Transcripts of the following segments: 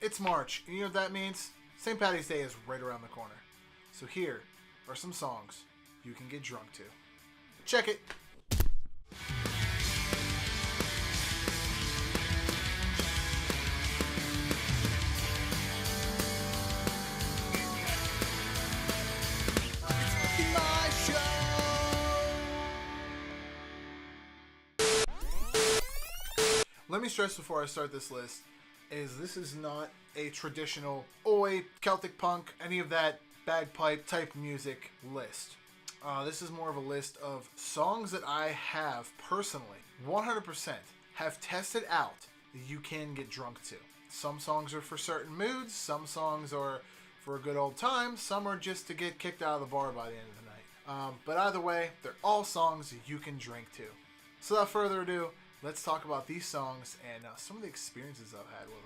It's March, and you know what that means? St. Paddy's Day is right around the corner. So here are some songs you can get drunk to. Check it! Let me stress before I start this list, this is not a traditional oi, Celtic punk, any of that bagpipe type music list. This is more of a list of songs that I have personally, 100%, have tested out that you can get drunk to. Some songs are for certain moods, some songs are for a good old time, some are just to get kicked out of the bar by the end of the night. But either way, they're all songs that you can drink to. So without further ado, let's talk about these songs and some of the experiences I've had with them.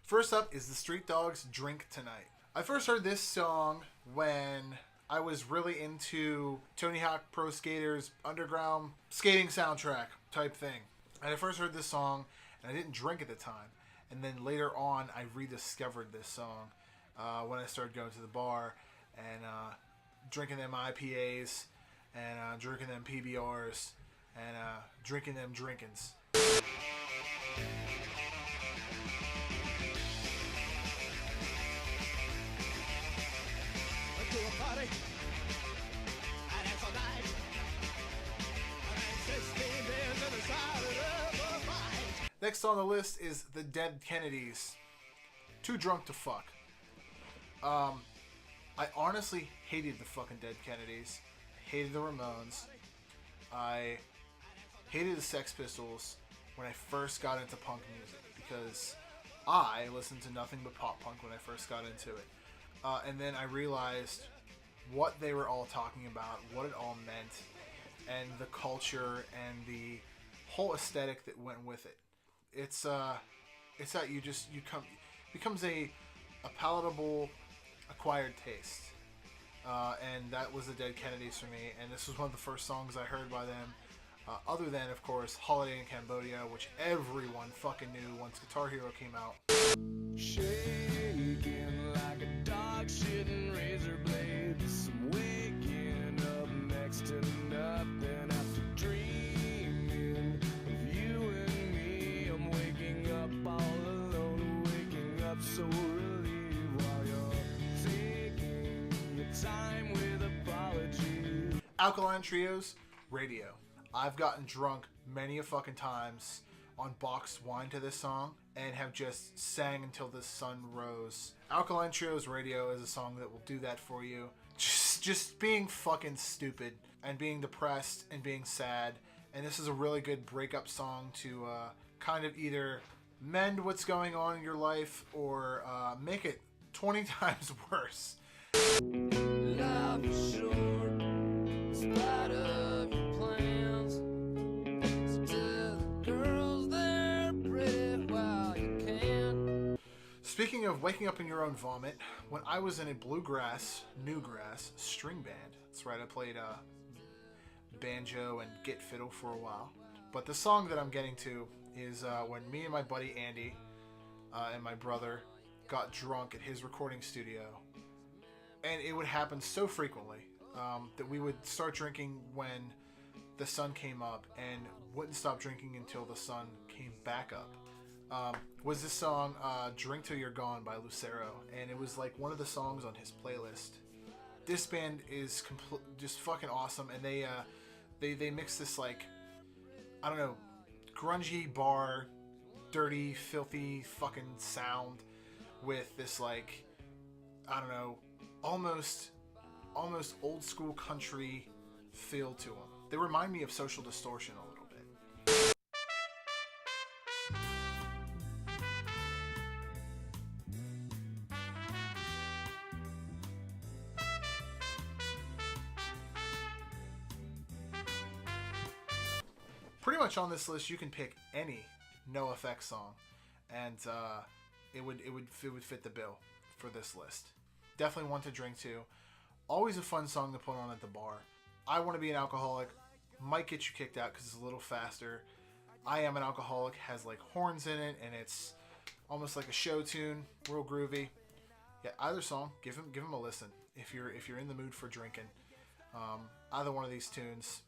First up is the Street Dogs' Drink Tonight. I first heard this song when I was really into Tony Hawk Pro Skater's underground skating soundtrack type thing. And I first heard this song and I didn't drink at the time. And then later on I rediscovered this song when I started going to the bar and drinking them IPAs and drinking them PBRs and drinking them drinkins. Next on the list is the Dead Kennedys. Too Drunk to Fuck. I honestly hated the fucking Dead Kennedys. I hated the Ramones. I hated the Sex Pistols when I first got into punk music because I listened to nothing but pop punk when I first got into it. And then I realized what they were all talking about, what it all meant, and the culture and the whole aesthetic that went with it. It's that becomes a palatable acquired taste, and that was the Dead Kennedys for me. And this was one of the first songs I heard by them, other than of course Holiday in Cambodia, which everyone fucking knew once Guitar Hero came out. Shaking like a dog shitting razor blades, waking up next to nothing after dreaming of you and me. I'm waking up all alone, waking up so relieved while you're taking your time with apology. Alkaline Trio's Radio. I've gotten drunk many a fucking times on boxed wine to this song and have just sang until the sun rose. Alkaline Trio's Radio is a song that will do that for you. Just being fucking stupid and being depressed and being sad. And this is a really good breakup song to kind of either mend what's going on in your life or make it 20 times worse. Life is short, in spite of your plans. So tell the girls they're pretty while you can. Speaking of waking up in your own vomit, when I was in a newgrass string band, that's right, I played banjo and git fiddle for a while. But the song that I'm getting to is when me and my buddy Andy and my brother got drunk at his recording studio. And it would happen so frequently that we would start drinking when the sun came up and wouldn't stop drinking until the sun came back up. Was this song Drink Till You're Gone by Lucero. And it was like one of the songs on his playlist. This band is just fucking awesome. And they mix this, like, I don't know, grungy bar, dirty, filthy fucking sound with this, like, I don't know, almost old school country feel to them. They remind me of Social Distortion a little bit. Pretty much on this list, you can pick any NOFX song, and it would fit the bill for this list. Definitely one to drink to. Always a fun song to put on at the bar. I Want to Be an Alcoholic might get you kicked out because it's a little faster. I Am an Alcoholic has like horns in it, and it's almost like a show tune, real groovy. Yeah, either song, give him a listen if you're in the mood for drinking. Either one of these tunes.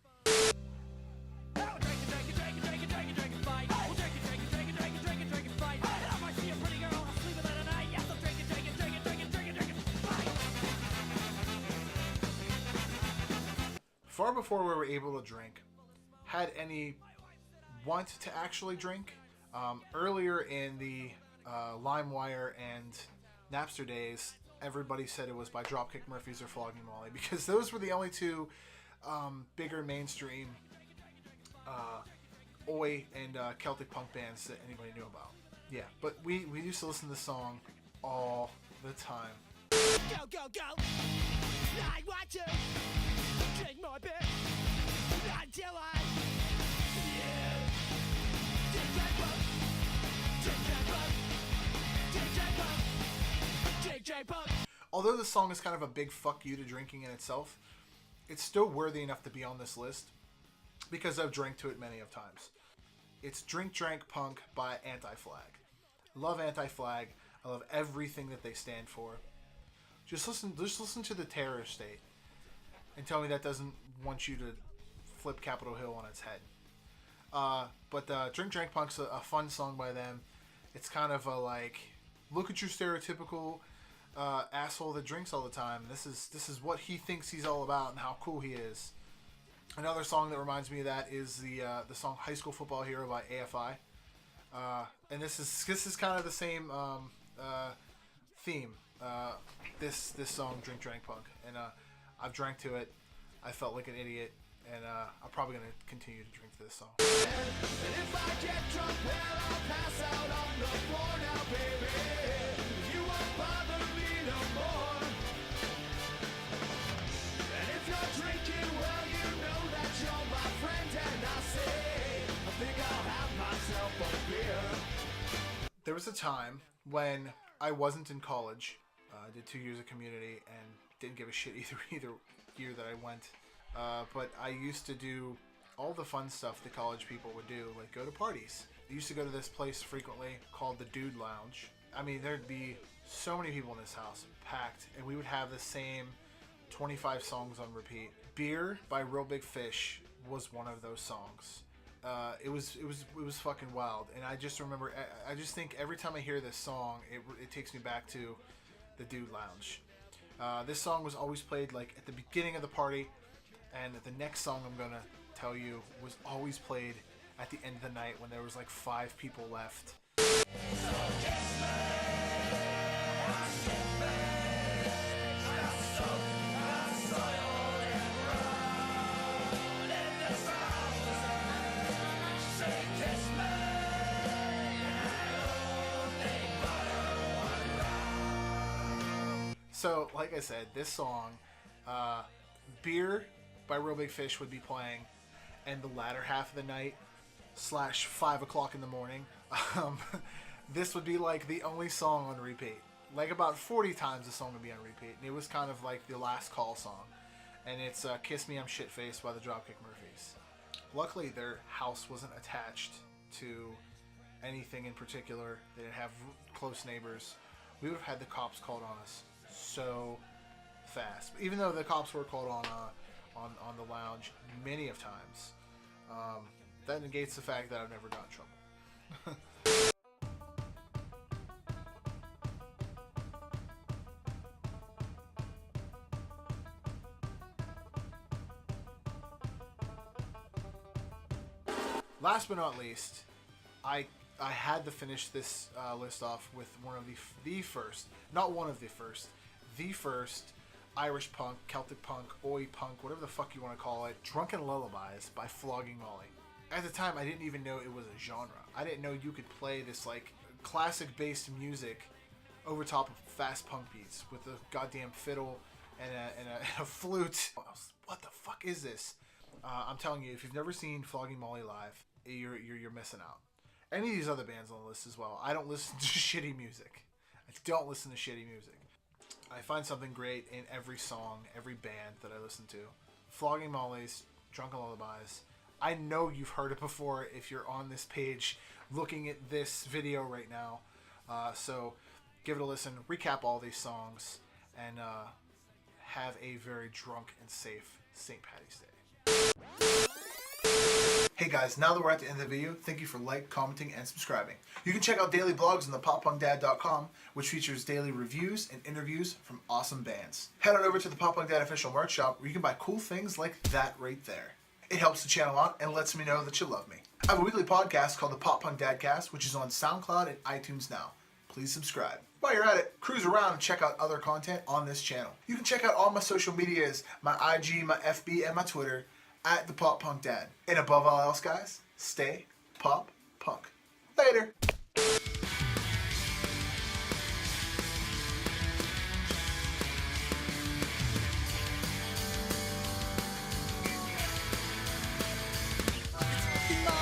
Far before we were able to drink, had any want to actually drink. Earlier in the LimeWire and Napster days, everybody said it was by Dropkick Murphys or Flogging Molly, because those were the only two bigger mainstream Oi and Celtic punk bands that anybody knew about. Yeah, but we used to listen to this song all the time. Go, go, go! I want to drink more beer until I Although this song is kind of a big fuck you to drinking in itself, it's still worthy enough to be on this list because I've drank to it many of times. It's Drink Drank Punk by Anti-Flag. Love Anti-Flag. I love everything that they stand for. Just listen to the Terror State and tell me that doesn't want you to flip Capitol Hill on its head. But Drink Drank Punk's a fun song by them. It's kind of a like, look at your stereotypical asshole that drinks all the time. This is what he thinks he's all about and how cool he is. Another song that reminds me of that is the song High School Football Hero by AFI. And this is kind of the same theme. This song Drink Drank Punk, and I've drank to it. I felt like an idiot, and I'm probably gonna continue to drink to this song. And if I get drunk, well, I'll pass out on the floor now, baby. You won't bother me no more. And if you're drinking, well, you know that you're my friend, and I say, I think I'll have myself a beer. There was a time when I wasn't in college. I did 2 years of community and didn't give a shit either year that I went. But I used to do all the fun stuff that college people would do, like go to parties. I used to go to this place frequently called the Dude Lounge. I mean, there'd be so many people in this house, packed, and we would have the same 25 songs on repeat. Beer by Real Big Fish was one of those songs. It was fucking wild, and I just remember. I just think every time I hear this song, it takes me back to the Dude Lounge. This song was always played like at the beginning of the party, and the next song I'm gonna tell you was always played at the end of the night when there was like 5 people left. So, like I said, this song, Beer by Real Big Fish would be playing, and the latter half of the night / 5 o'clock in the morning, this would be like the only song on repeat. Like about 40 times the song would be on repeat, and it was kind of like the last call song. And it's Kiss Me, I'm Shitfaced by the Dropkick Murphys. Luckily, their house wasn't attached to anything in particular. They didn't have close neighbors. We would have had the cops called on us so fast. Even though the cops were called on the lounge many of times, that negates the fact that I've never got in trouble. Last but not least, I had to finish this list off with one of the first, not one of the first, the first Irish punk, Celtic punk, Oi punk, whatever the fuck you want to call it, Drunken Lullabies by Flogging Molly. At the time, I didn't even know it was a genre. I didn't know you could play this like classic-based music over top of fast punk beats with a goddamn fiddle and a flute. What the fuck is this? I'm telling you, if you've never seen Flogging Molly live, you're missing out. Any of these other bands on the list as well. I don't listen to shitty music. I don't listen to shitty music. I find something great in every song, every band that I listen to. Flogging Mollies, Drunken Lullabies. I know you've heard it before if you're on this page looking at this video right now. So give it a listen, recap all these songs, and have a very drunk and safe St. Paddy's Day. Hey guys, now that we're at the end of the video, thank you for commenting, and subscribing. You can check out daily blogs on the poppunkdad.com, which features daily reviews and interviews from awesome bands. Head on over to the Pop Punk Dad official merch shop where you can buy cool things like that right there. It helps the channel out and lets me know that you love me. I have a weekly podcast called the Pop Punk Dadcast, which is on SoundCloud and iTunes now. Please subscribe. While you're at it, cruise around and check out other content on this channel. You can check out all my social medias, my IG, my FB, and my Twitter, at the Pop Punk Dad. And above all else, guys, stay pop punk. Later. It's